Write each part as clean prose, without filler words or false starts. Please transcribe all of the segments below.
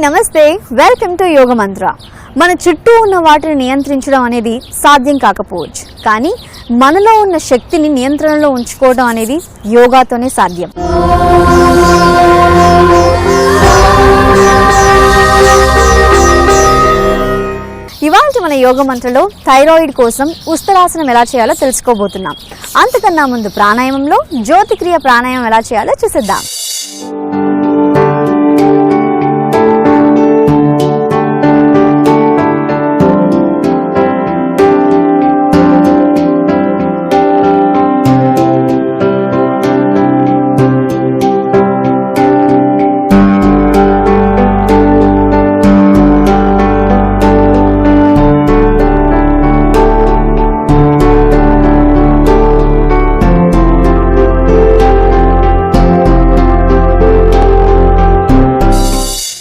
నమస్తే, welcome to యోగ మంత్ర. మన చుట్టూ ఉన్న వాటిని నియంత్రించడం అనేది సాధ్యం కాకపోవచ్చు, కానీ మనలో ఉన్న శక్తిని నియంత్రణలో ఉంచుకోవడం అనేది యోగాతోనే సాధ్యం. ఇవాళ మన యోగ మంత్రలో థైరాయిడ్ కోసం ఉస్తరాసనం ఎలా చేయాలో తెలుసుకోబోతున్నాం. అంతకన్నా ముందు ప్రాణాయామంలో జ్యోతిక్రియ ప్రాణాయామం ఎలా చేయాలో చూసేద్దాం.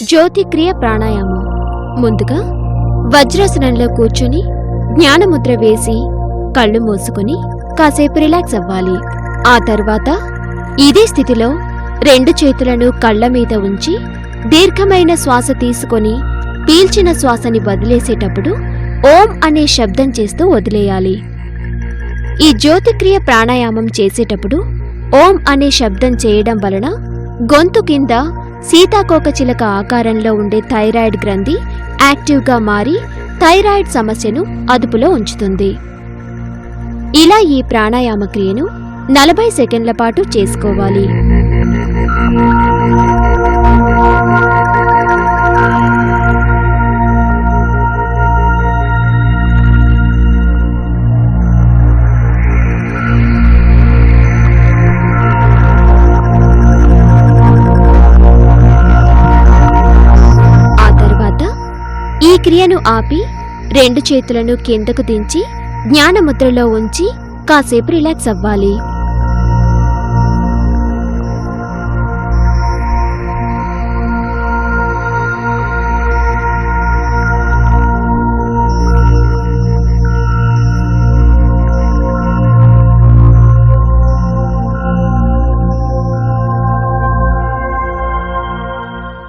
జ్యోతిక్రియ ప్రాణాయామం. ముందుగా వజ్రాసనంలో కూర్చొని జ్ఞానముద్ర వేసి కళ్ళు మూసుకొని కాసేపు రిలాక్స్ అవ్వాలి. ఆ తర్వాత ఇదే స్థితిలో రెండు చేతులను కళ్ళ మీద ఉంచి దీర్ఘమైన శ్వాస తీసుకొని పీల్చిన శ్వాసని వదిలేసేటప్పుడు ఓం అనే శబ్దం చేస్తూ వదిలేయాలి. ఈ జ్యోతిక్రియ ప్రాణాయామం చేసేటప్పుడు ఓం అనే శబ్దం చేయడం వలన గొంతు కింద సీతాకోకచిలక ఆకారంలో ఉండే థైరాయిడ్ గ్రంథి యాక్టివ్గా మారి థైరాయిడ్ సమస్యను అదుపులో ఉంచుతుంది. ఇలా ఈ ప్రాణాయామ క్రియను 40 సెకండ్ల పాటు చేసుకోవాలి. ఈ క్రియను ఆపి రెండు చేతులను కిందకు దించి జ్ఞానముద్రలో ఉంచి కాసేపు రిలాక్స్ అవ్వాలి.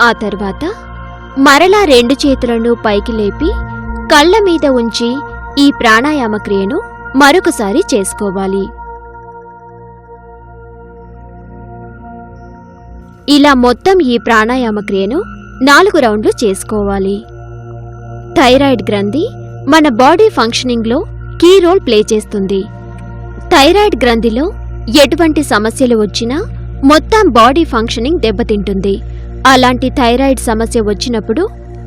ఆ తర్వాత మరలా రెండు చేతులను పైకి లేపి కళ్ళ మీద ఉంచి ఈ ప్రాణాయామ క్రియను మరొకసారి చేసుకోవాలి. ఇలా మొత్తం ఈ ప్రాణాయామ క్రియను 4 రౌండ్లు చేసుకోవాలి. థైరాయిడ్ గ్రంథి మన బాడీ ఫంక్షనింగ్లో కీ రోల్ ప్లే చేస్తుంది. థైరాయిడ్ గ్రంథిలో ఎటువంటి సమస్యలు వచ్చినా మొత్తం బాడీ ఫంక్షనింగ్ దెబ్బతింటుంది. అలాంటి థైరాయిడ్ సమస్య వచ్చినప్పుడు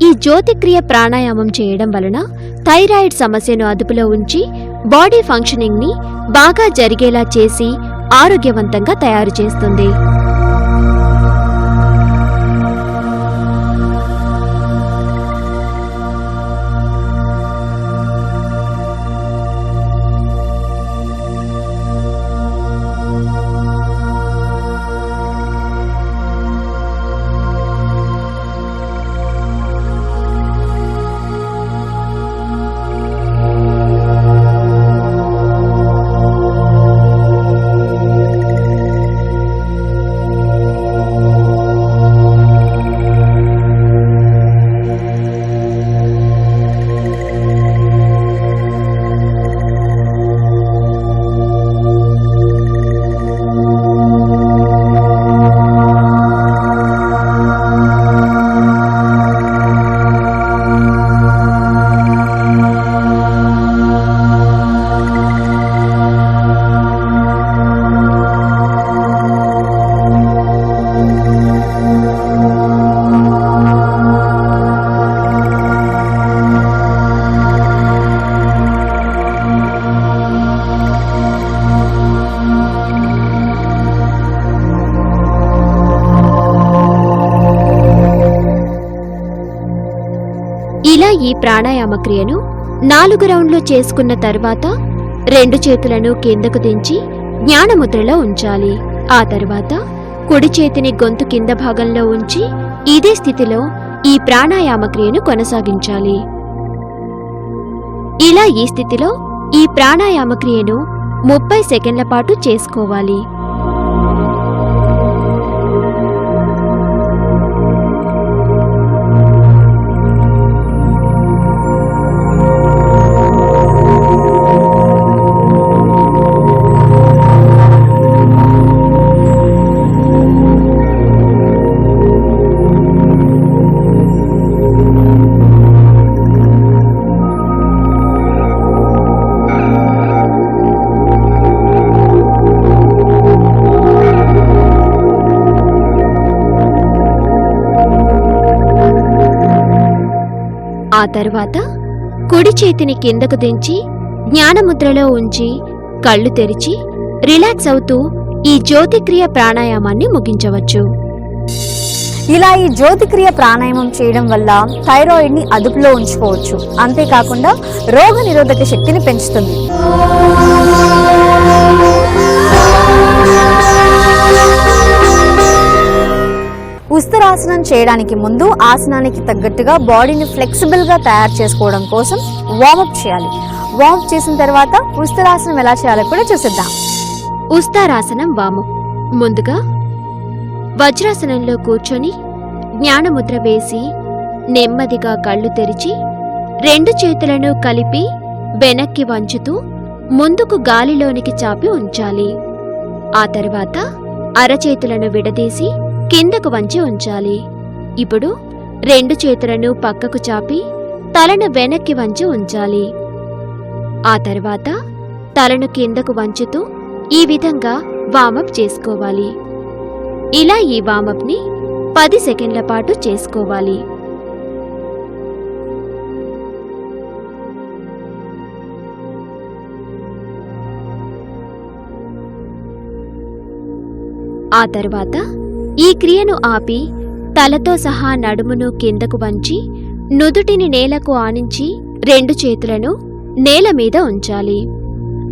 ఈ జ్యోతిక్రియ ప్రాణాయామం చేయడం వలన థైరాయిడ్ సమస్యను అదుపులో ఉంచి బాడీ ఫంక్షనింగ్ ని బాగా జరిగేలా చేసి ఆరోగ్యవంతంగా తయారు చేస్తుంది. ఇలా ఈ ప్రాణాయామ క్రియను 4 రౌండ్లు చేసుకున్న తర్వాత రెండు చేతులను కిందకు దించి జ్ఞానముద్రలో ఉంచాలి. ఆ తర్వాత కుడి చేతిని గొంతు కింద భాగంలో ఉంచి ఇదే స్థితిలో ఈ ప్రాణాయామ క్రియను కొనసాగించాలి. ఇలా ఈ స్థితిలో ఈ ప్రాణాయామ క్రియను 30 సెకండ్ల పాటు చేసుకోవాలి. ఆ తర్వాత కుడి చేతిని కిందకు దించి జ్ఞానముద్రలో ఉంచి కళ్ళు తెరిచి రిలాక్స్ అవుతూ ఈ జ్యోతిక్రియ ప్రాణాయామాన్ని ముగించవచ్చు. ఇలా ఈ జ్యోతిక్రియ ప్రాణాయామం చేయడం వల్ల థైరాయిడ్ని అదుపులో ఉంచుకోవచ్చు. అంతేకాకుండా రోగ నిరోధక శక్తిని పెంచుతుంది. ఉస్తరాసనం చేయడానికి ముందు ఆసనానికి తగ్గట్టుగా బాడీని ఫ్లెక్సిబుల్గా తయారు చేసుకోవడం కోసం వార్మప్ చేయాలి. వార్మప్ చేసిన తర్వాత ఉస్తరాసనం ఎలా చేయాలో కూడా చూసిద్దాం. ఉస్తారాసనం వాము. ముందుగా వజ్రాసనంలో కూర్చొని జ్ఞానముద్ర వేసి నెమ్మదిగా కళ్ళు తెరిచి 2 చేతులను కలిపి వెనక్కి వంచుతూ ముందుకు గాలిలోనికి చాపి ఉంచాలి. ఆ తర్వాత అరచేతులను విడదీసి కిందకు వంచి ఉంచాలి. ఇప్పుడు 2 చేతులను పక్కకు చాపి తలను వెనక్కి వంచి ఉంచాలి. ఆ తర్వాత తలను కిందకు వంచుతూ ఈ విధంగా వామప్ చేసుకోవాలి. ఇలా ఈ వామప్ని 10 సెకండ్ల పాటు చేసుకోవాలి. ఆ తర్వాత ఈ క్రియను ఆపి తలతో సహా నడుమును కిందకు వంచి నుదుటిని నేలకు ఆనించి 2 చేతులను నేల మీద ఉంచాలి.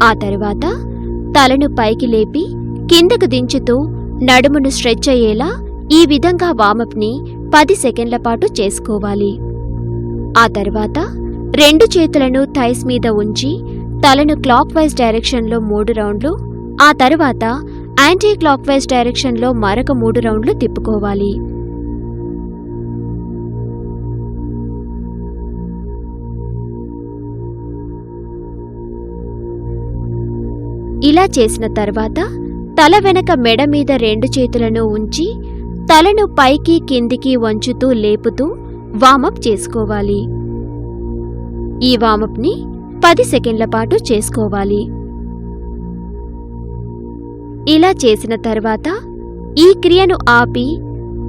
ఆ తర్వాత తలను పైకి లేపి కిందకు దించుతూ నడుమును స్ట్రెచ్ అయ్యేలా ఈ విధంగా వామప్ని 10 సెకండ్ల పాటు చేసుకోవాలి. ఆ తర్వాత 2 చేతులను థైస్ మీద ఉంచి తలను క్లాక్ వైజ్ డైరెక్షన్లో 3 రౌండ్లు, ఆ తర్వాత యాంటీ క్లాక్ వైజ్ డైరెక్షన్లో మరొక 3 రౌండ్లు తిప్పుకోవాలి. ఇలా చేసిన తర్వాత తల వెనక మెడ మీద 2 చేతులను ఉంచి తలను పైకి కిందికి వంచుతూ లేపుతూ వామప్ చేసుకోవాలి. ఈ వామప్ని 10 సెకండ్ల పాటు చేసుకోవాలి. ఇలా చేసిన తర్వాత ఈ క్రియను ఆపి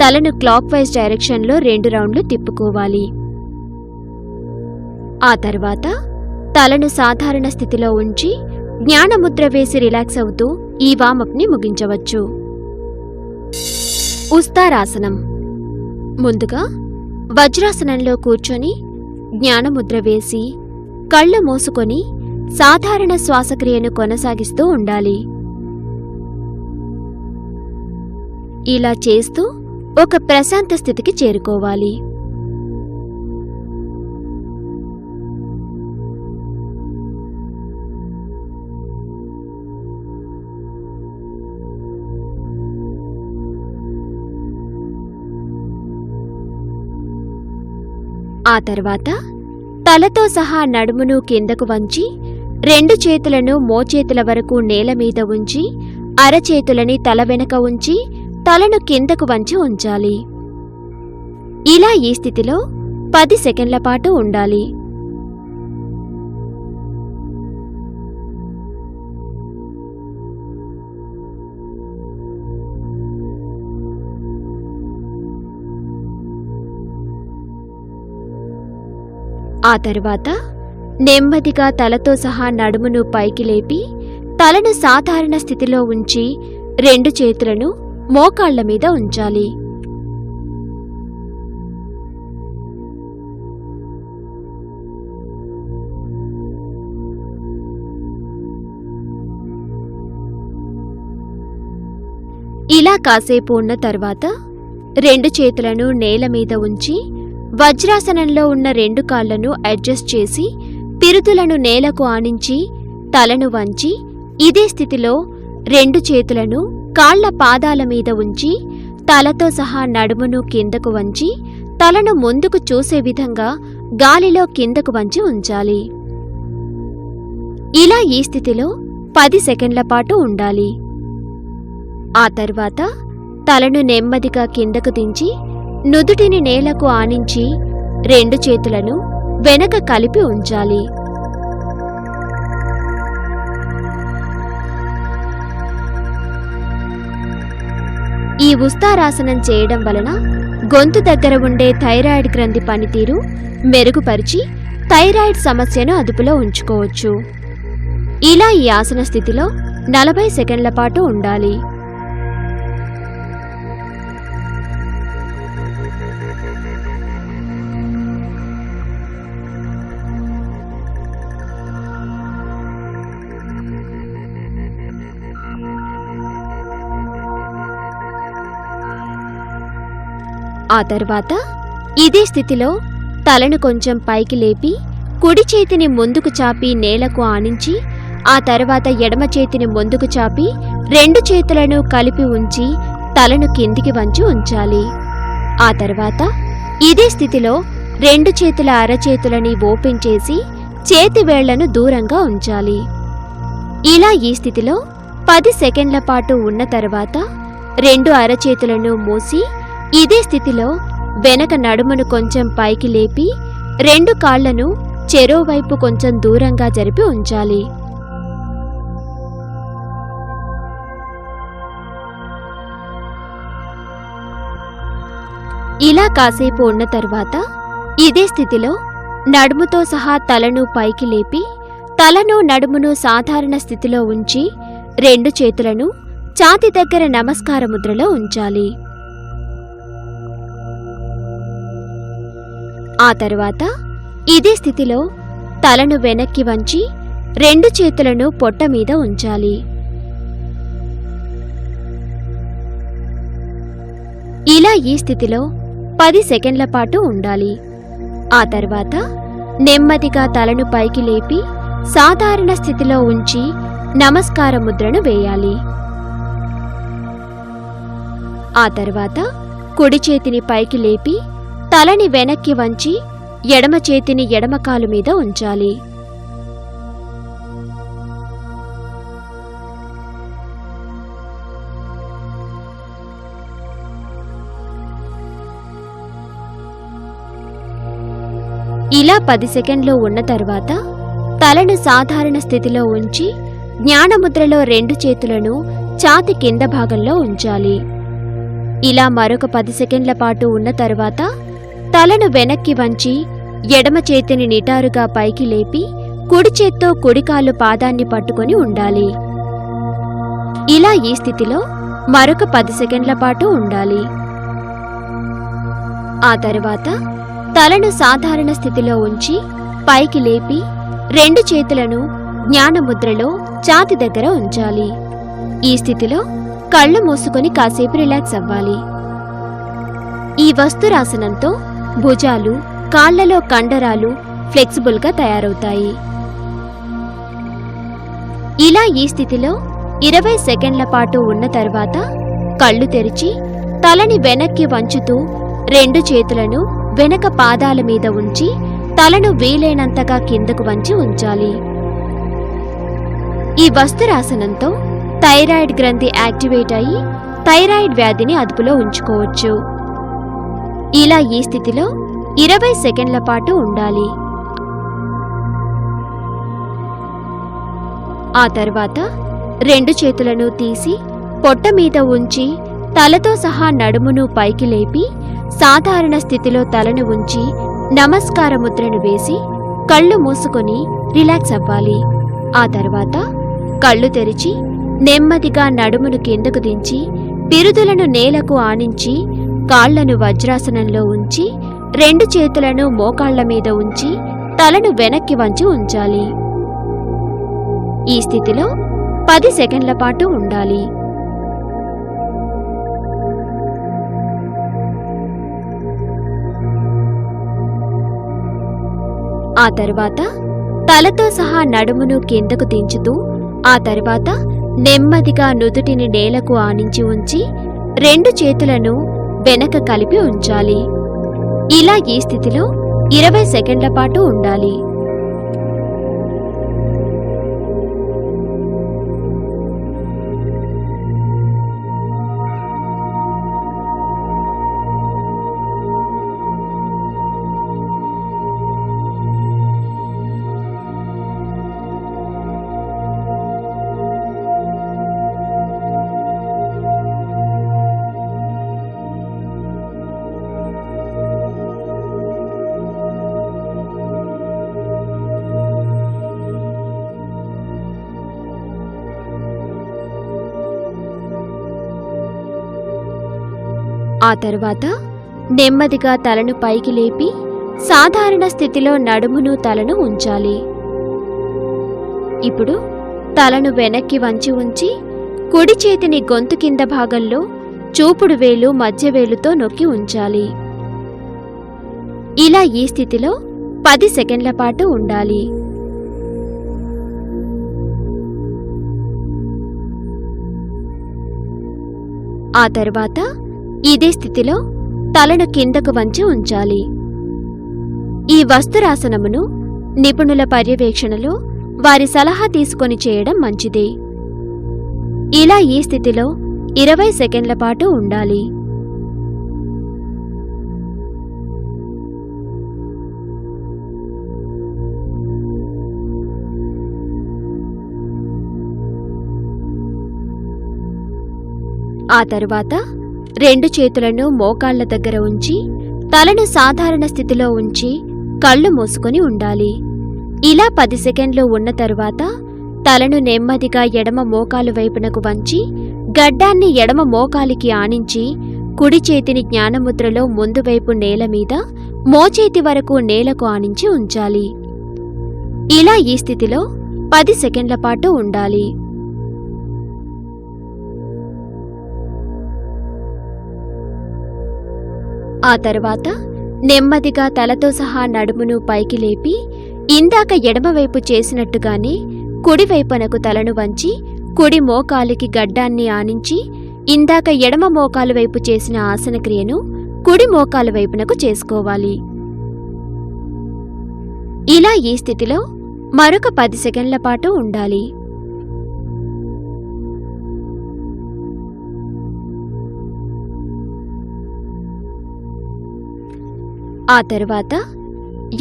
తలను క్లాక్ వైజ్ డైరెక్షన్లో 2 రౌండ్లు తిప్పుకోవాలి. ఆ తర్వాత తలను సాధారణ స్థితిలో ఉంచి జ్ఞానముద్ర వేసి రిలాక్స్ అవుతూ ఈ వామప్ని ముగించవచ్చు. ఉస్తారాసనం. ముందుగా వజ్రాసనంలో కూర్చొని జ్ఞానముద్ర వేసి కళ్ళు మూసుకొని సాధారణ శ్వాసక్రియను కొనసాగిస్తూ ఉండాలి. ఇలా చేస్తూ ఒక ప్రశాంత స్థితికి చేరుకోవాలి. ఆ తర్వాత తలతో సహా నడుమును కిందకు వంచి 2 చేతులను మోచేతుల వరకు నేల మీద ఉంచి అరచేతులని తల వెనక ఉంచి తలను కిందకు వంచి ఉంచాలి. ఇలా ఈ స్థితిలో 10 సెకండ్ల పాటు ఉండాలి. ఆ తర్వాత నెమ్మదిగా తలతో సహా నడుమును పైకి లేపి తలను సాధారణ స్థితిలో ఉంచి 2 చేతులను మోకాళ్ల మీద ఉంచాలి. ఇలా కాసేపు ఉన్న తర్వాత 2 చేతులను నేల మీద ఉంచి వజ్రాసనంలో ఉన్న 2 కాళ్లను అడ్జస్ట్ చేసి పిరుదులను నేలకు ఆనించి తలను వంచి ఇదే స్థితిలో 2 చేతులను కాళ్ల పాదాల మీద ఉంచి తలతో సహా నడుమును కిందకు వంచి తలను ముందుకు చూసే విధంగా గాలిలో కిందకు వంచి ఉంచాలి. ఇలా ఈ స్థితిలో 10 సెకండ్ల పాటు ఉండాలి. ఆ తర్వాత తలను నెమ్మదిగా కిందకు దించి నుదుటిని నేలకు ఆనించి 2 చేతులను వెనక కలిపి ఉంచాలి. ఈ ఉస్తారాసనం చేయడం వలన గొంతు దగ్గర ఉండే థైరాయిడ్ గ్రంథి పనితీరు మెరుగుపరిచి థైరాయిడ్ సమస్యను అదుపులో ఉంచుకోవచ్చు. ఇలా ఈ ఆసన స్థితిలో 40 సెకండ్ల పాటు ఉండాలి. ఆ తర్వాత ఇదే స్థితిలో తలను కొంచెం పైకి లేపి కుడి చేతిని ముందుకు చాపి నేలకు ఆనించి ఆ తర్వాత ఎడమ చేతిని ముందుకు చాపి 2 చేతులను కలిపి ఉంచి తలను కిందికి వంచి ఉంచాలి. ఆ తర్వాత ఇదే స్థితిలో 2 చేతుల అరచేతులని ఓపెన్ చేసి చేతి వేళ్లను దూరంగా ఉంచాలి. ఇలా ఈ స్థితిలో 10 సెకండ్ల పాటు ఉన్న తర్వాత 2 అరచేతులను మూసి ఇదే స్థితిలో వెనక నడుమును కొంచెం పైకి లేపి 2 కాళ్లను చెరోవైపు కొంచెం దూరంగా జరిపి ఉంచాలి. ఇలా కాసేపు ఉన్న తర్వాత ఇదే స్థితిలో నడుముతో సహా తలను పైకి లేపి తలను నడుమును సాధారణ స్థితిలో ఉంచి 2 చేతులను ఛాతీ దగ్గర నమస్కార ముద్రలో ఉంచాలి. ఆ తర్వాత ఇదే స్థితిలో తలను వెనక్కి వంచి 2 చేతులను పొట్ట మీద ఉంచాలి. ఇలా ఈ స్థితిలో 10 సెకండ్ల పాటు ఉండాలి. ఆ తర్వాత నెమ్మదిగా తలను పైకి లేపి సాధారణ స్థితిలో ఉంచి నమస్కార ముద్రను వేయాలి. ఆ తర్వాత కుడి చేతిని పైకి లేపి తలని వెనక్కి వంచి ఎడమ చేతిని ఎడమ కాలు మీద ఉంచాలి. ఇలా 10 సెకండ్లు ఉన్న తర్వాత తలను సాధారణ స్థితిలో ఉంచి జ్ఞానముద్రలో 2 చేతులను ఛాతీ కింద భాగంలో ఉంచాలి. ఇలా మరొక 10 సెకండ్ల పాటు ఉన్న తర్వాత తలను వెనక్కి వంచి ఎడమ చేతిని నిటారుగా పైకి లేపి కుడి చేత్తో కుడికాలు పాదాన్ని పట్టుకొని ఉండాలి. ఇలా ఈ స్థితిలో మరొక 10 సెకండ్ల పాటు ఉండాలి. ఆ తర్వాత తలను సాధారణ స్థితిలో ఉంచి పైకి లేపి 2 చేతులను జ్ఞానముద్రలో ఛాతీ దగ్గర ఉంచాలి. ఈ స్థితిలో కళ్ళు మూసుకొని కాసేపు రిలాక్స్ అవ్వాలి. ఈ వస్తురాసనంతో భుజాలు, కాళ్లలో కండరాలు ఫ్లెక్సిబుల్గా తయారవుతాయి. ఇలా ఈ స్థితిలో 20 సెకండ్ల పాటు ఉన్న తర్వాత కళ్ళు తెరిచి తలని వెనక్కి వంచుతూ 2 చేతులను వెనక పాదాల మీద ఉంచి తలను వీలైనంతగా కిందకు వంచి ఉంచాలి. ఈ వస్తురాసనంతో థైరాయిడ్ గ్రంథి యాక్టివేట్ అయ్యి థైరాయిడ్ వ్యాధిని అదుపులో ఉంచుకోవచ్చు. ఇలా ఈ స్థితిలో 20 సెకండ్ల పాటు ఉండాలి. ఆ తర్వాత 2 చేతులను తీసి పొట్ట మీద ఉంచి తలతో సహా నడుమును పైకి లేపి సాధారణ స్థితిలో తలను ఉంచి నమస్కార ముద్రను వేసి కళ్ళు మూసుకొని రిలాక్స్ అవ్వాలి. ఆ తర్వాత కళ్ళు తెరిచి నెమ్మదిగా నడుమును కిందకు దించి పిరుదులను నేలకు ఆనించి కాళ్లను వజ్రాసనంలో ఉంచి 2 చేతులను మోకాళ్ల మీద ఉంచి తలను వెనక్కి వంచి ఉంచాలి. ఈ స్థితిలో 10 సెకండ్ల పాటు ఉండాలి. ఆ తరువాత తలతో సహా నడుమును కిందకు దించుతూ ఆ తరువాత నెమ్మదిగా నుదుటిని నేలకు ఆనించి ఉంచి 2 చేతులను వెనక కలిపి ఉంచాలి. ఇలా ఈ స్థితిలో 20 సెకండ్ల పాటు ఉండాలి. ఆ తరువాత నెమ్మదిగా తలను పైకి లేపి సాధారణ స్థితిలో నడుమును తలను ఉంచాలి. ఇప్పుడు తలను వెనక్కి వంచి ఉంచి కుడి చేతిని గొంతు కింద భాగంలో చూపుడు వేలు మధ్య వేలుతో నొక్కి ఉంచాలి. ఇలా ఈ స్థితిలో 10 సెకండ్ల పాటు ఉండాలి. ఆ తరువాత ఇదే స్థితిలో తలను కిందకు వంచి ఉంచాలి. ఈ వస్తురాసనమును నిపుణుల పర్యవేక్షణలో వారి సలహా తీసుకొని చేయడం మంచిది. ఇలా ఈ స్థితిలో 20 సెకండ్ల పాటు ఉండాలి. ఆ తరువాత 2 చేతులను మోకాళ్ల దగ్గర ఉంచి తలను సాధారణ స్థితిలో ఉంచి కళ్ళు మూసుకొని ఉండాలి. ఇలా 10 సెకండ్లు ఉన్న తరువాత తలను నెమ్మదిగా ఎడమ మోకాలు వైపునకు వంచి గడ్డాన్ని ఎడమ మోకాలికి ఆనించి కుడి చేతిని జ్ఞానముద్రలో ముందు వైపు నేల మీద మోచేతి వరకు నేలకు ఆనించి ఉంచాలి. ఇలా ఈ స్థితిలో 10 సెకండ్ల పాటు ఉండాలి. ఆ తరువాత నెమ్మదిగా తలతో సహా నడుమును పైకి లేపి ఇందాక ఎడమవైపు చేసినట్టుగానే కుడివైపునకు తలను వంచి కుడి మోకాలికి గడ్డాన్ని ఆనించి ఇందాక ఎడమ మోకాలు వైపు చేసిన ఆసన క్రియను కుడి మోకాలు వైపునకు చేసుకోవాలి. ఇలా ఈ స్థితిలో మరొక 10 సెకండ్ల పాటు ఉండాలి. ఆ తరువాత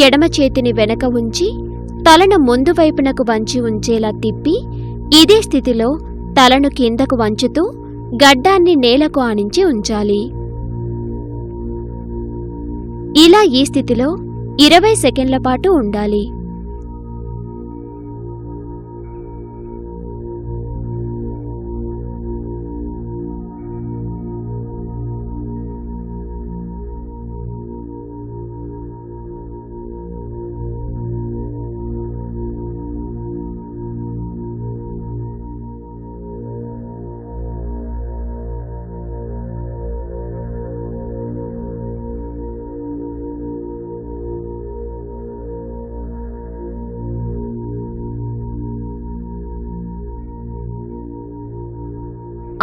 ఎడమ చేతిని వెనక ఉంచి తలను ముందు వైపునకు వంచి ఉంచేలా తిప్పి ఇదే స్థితిలో తలను కిందకు వంచుతూ గడ్డాన్ని నేలకు ఆనించి ఉంచాలి. ఇలా ఈ స్థితిలో 20 సెకండ్ల పాటు ఉండాలి.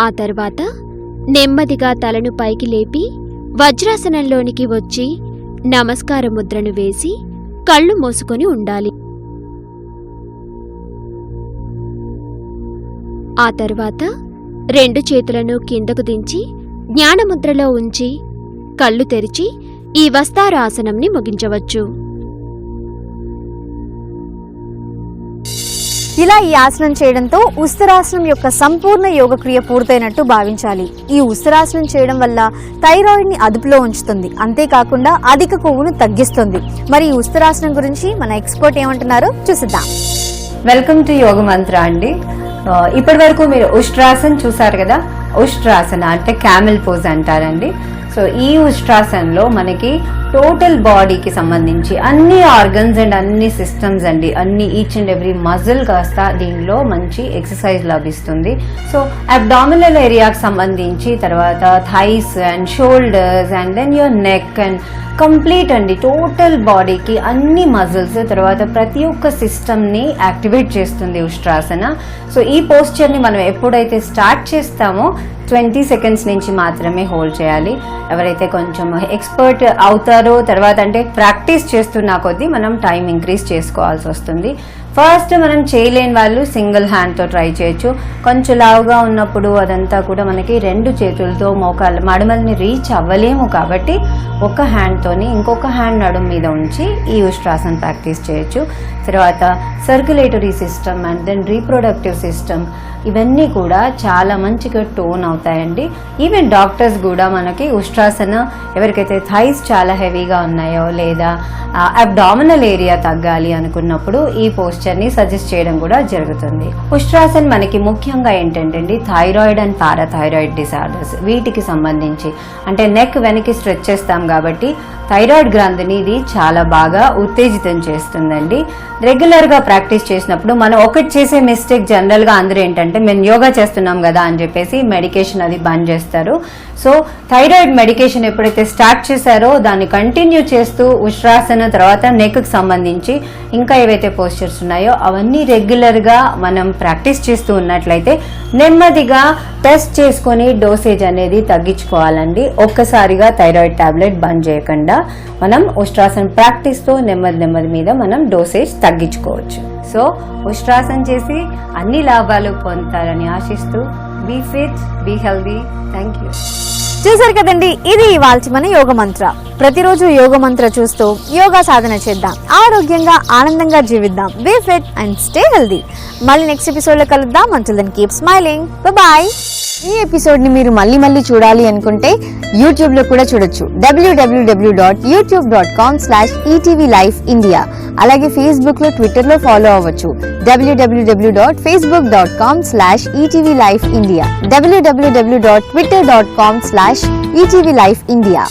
ఆ తరువాత నెమ్మదిగా తలను పైకి లేపి వజ్రాసనంలోనికి వచ్చి నమస్కార ముద్రను వేసి కళ్ళు మూసుకొని ఉండాలి. ఆ తరువాత 2 చేతులను కిందకు దించి జ్ఞానముద్రలో ఉంచి కళ్ళు తెరిచి ఈ వస్తారాసనంని ముగించవచ్చు. ఇలా ఈ ఆసనం చేయడంతో ఉస్తరాసనం యొక్క సంపూర్ణ యోగక్రియ పూర్తయినట్టు భావించాలి. ఈ ఉస్తరాసనం చేయడం వల్ల థైరాయిడ్ ని అదుపులో ఉంచుతుంది, అంతేకాకుండా అధిక కొవ్వును తగ్గిస్తుంది. మరి ఈ ఉస్తరాసనం గురించి మన ఎక్స్పర్ట్ ఏమంటున్నారో చూసిద్దాం. వెల్కమ్ టు యోగ మంత్ర అండి. ఇప్పటి వరకు మీరు ఉష్ట్రాసన్ చూసారు కదా. ఉష్ట్రాసన అంటే క్యామెల్ పోజ్ అంటారండి. సో ఈ ఉష్ట్రాసన్లో మనకి టోటల్ బాడీకి సంబంధించి అన్ని ఆర్గన్స్ అండ్ అన్ని సిస్టమ్స్ అండి, అన్ని ఈచ్ అండ్ ఎవ్రీ మజిల్ కాస్త దీనిలో మంచి ఎక్సర్సైజ్ లభిస్తుంది. సో అబ్డామినల్ ఏరియాకి సంబంధించి, తర్వాత thighs and shoulders and then your neck and complete అండి టోటల్ బాడీకి అన్ని మజిల్స్, తర్వాత ప్రతి ఒక్క సిస్టమ్ని యాక్టివేట్ చేస్తుంది ఉష్ట్రాసన. సో ఈ పోస్చర్ని మనం ఎప్పుడైతే స్టార్ట్ చేస్తామో 20 సెకండ్స్ నుంచి మాత్రమే హోల్డ్ చేయాలి. ఎవరైతే కొంచెం ఎక్స్పర్ట్ అవుతారో తర్వాత అంటే ప్రాక్టీస్ చేస్తున్న కొద్దీ మనం టైం ఇంక్రీజ్ చేసుకోవాల్సి వస్తుంది. ఫస్ట్ మనం చేయలేని వాళ్ళు సింగిల్ హ్యాండ్తో ట్రై చేయొచ్చు. కొంచెం లావుగా ఉన్నప్పుడు అదంతా కూడా మనకి 2 చేతులతో మోకాళ్ళ మడమల్ని రీచ్ అవ్వలేము కాబట్టి ఒక హ్యాండ్తోని ఇంకొక హ్యాండ్ నడుము మీద ఉంచి ఈ ఉష్ట్రాసన్ ప్రాక్టీస్ చేయొచ్చు. తర్వాత circulatory system and then reproductive system ఇవన్నీ కూడా చాలా మంచిగా టోన్ అవుతాయండి. ఈవెన్ డాక్టర్స్ కూడా మనకి ఉష్ట్రాసన ఎవరికైతే థైస్ చాలా హెవీగా ఉన్నాయో లేదా అబ్డామినల్ ఏరియా తగ్గాలి అనుకున్నప్పుడు ఈ పోస్చర్ని సజెస్ట్ చేయడం కూడా జరుగుతుంది. ఉష్ట్రాసన్ మనకి ముఖ్యంగా ఏంటంటే థైరాయిడ్ అండ్ పారాథైరాయిడ్ డిసార్డర్స్ వీటికి సంబంధించి అంటే నెక్ వెనక్కి స్ట్రెచ్ చేస్తాం కాబట్టి థైరాయిడ్ గ్రంథిని ఇది చాలా బాగా ఉత్తేజితం చేస్తుందండి. రెగ్యులర్గా ప్రాక్టీస్ చేసినప్పుడు మనం ఒకటి చేసే మిస్టేక్ జనరల్గా అందరూ ఏంటంటే మేము యోగా చేస్తున్నాం కదా అని చెప్పేసి మెడికేషన్ అది బంద్ చేస్తారు. సో థైరాయిడ్ మెడికేషన్ ఎప్పుడైతే స్టార్ట్ చేశారో దాన్ని కంటిన్యూ చేస్తూ ఉష్ట్రాసన తర్వాత నెక్కి సంబంధించి ఇంకా ఏవైతే పోస్చర్స్ ఉన్నాయో అవన్నీ రెగ్యులర్గా మనం ప్రాక్టీస్ చేస్తూ ఉన్నట్లయితే నెమ్మదిగా టెస్ట్ చేసుకొని డోసేజ్ అనేది తగ్గించుకోవాలండి. ఒక్కసారిగా థైరాయిడ్ టాబ్లెట్ బంద్ చేయకుండా మనం ఉష్ట్రాసన్ ప్రాక్టీస్తో నెమ్మది మీద మనం డోసేజ్ తగ్గించుకోవచ్చు. సో ఉష్ట్రాసన్ చేసి అన్ని లాభాలు పొందుతారని ఆశిస్తూ be fit, be healthy. Thank you. చూసారు కదండి, ఇది ఇవాల్టి మన యోగ మంత్ర. ప్రతిరోజు యోగ మంత్ర చూస్తూ యోగా సాధన చేద్దాం, ఆరోగ్యంగా ఆనందంగా జీవిద్దాం. Be fit and stay healthy. మళ్ళీ నెక్స్ట్ ఎపిసోడ్ లో కలుద్దాం. Until then keep smiling. Bye. ఈ ఎపిసోడ్ ని మీరు మళ్ళీ చూడాలి అనుకుంటే యూట్యూబ్ లో కూడా చూడొచ్చు. www.youtube.com/etvlifeindia. అలాగే ఫేస్బుక్ లో, ట్విట్టర్ లో ఫాలో అవ్వచ్చు. www.facebook.com/etvlifeindia. www.twitter.com/etvlifeindia.